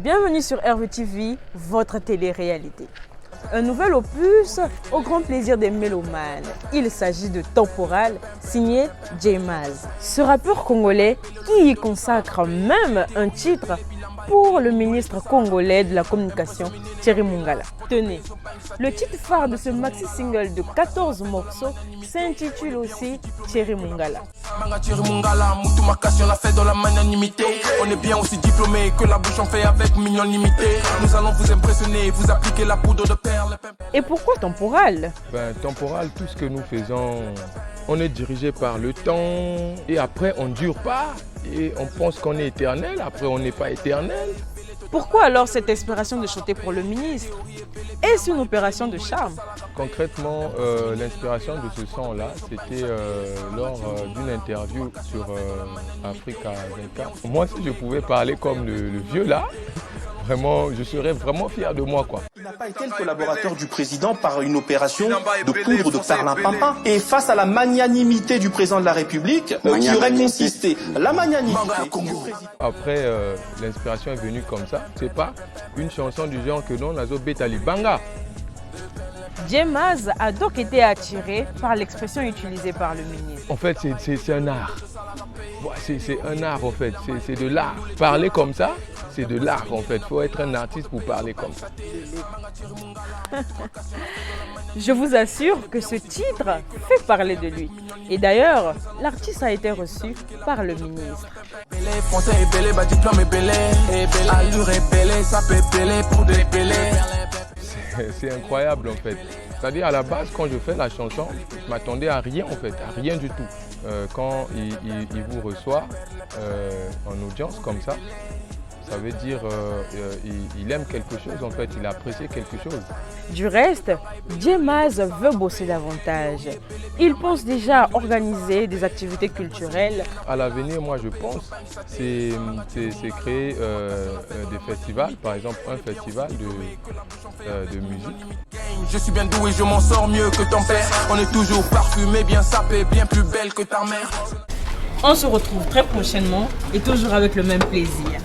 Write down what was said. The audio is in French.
Bienvenue sur RVTV, votre télé-réalité. Un nouvel opus au grand plaisir des mélomanes. Il s'agit de Temporal, signé J-Maz. Ce rappeur congolais qui y consacre même un titre pour le ministre congolais de la communication, Thierry Mongala. Tenez, le titre phare de ce maxi-single de 14 morceaux s'intitule aussi Thierry Mongala. On est bien aussi diplômé que la bouche en fait avec millions limités. Nous allons vous impressionner, vous appliquer la poudre de perles. Et pourquoi Temporal? Temporal, tout ce que nous faisons, on est dirigé par le temps et après on ne dure pas et on pense qu'on est éternel, après on n'est pas éternel. Pourquoi alors cette inspiration de chanter pour le ministre? Est-ce une opération de charme? Concrètement, l'inspiration de ce son-là, c'était lors d'une interview sur Africa 24. Moi, si je pouvais parler comme le vieux là, vraiment, je serais vraiment fier de moi, quoi. Il n'a pas été le collaborateur du président par une opération de poudre de perlimpinpin. Et face à la magnanimité du président de la République, qui aurait consisté la magnanimité du président. Après, l'inspiration est venue comme ça. C'est pas une chanson du genre que non, Nazo Betali Banga. J-Maz a donc été attiré par l'expression utilisée par le ministre. En fait, c'est un art. C'est un art, en fait. C'est de l'art. Parler comme ça, c'est de l'art, en fait. Il faut être un artiste pour parler comme ça. Je vous assure que ce titre fait parler de lui. Et d'ailleurs, l'artiste a été reçu par le ministre. C'est incroyable, en fait. C'est-à-dire, à la base, quand je fais la chanson, je m'attendais à rien, en fait, à rien du tout. Quand il vous reçoit en audience comme ça, ça veut dire il aime quelque chose, en fait, il apprécie quelque chose. Du reste, J-Maz veut bosser davantage. Il pense déjà organiser des activités culturelles. À l'avenir, moi, je pense, c'est créer des festivals, par exemple un festival de musique. Je suis bien doué, je m'en sors mieux que ton père. On est toujours parfumé, bien sapé, bien plus belle que ta mère. On se retrouve très prochainement et toujours avec le même plaisir.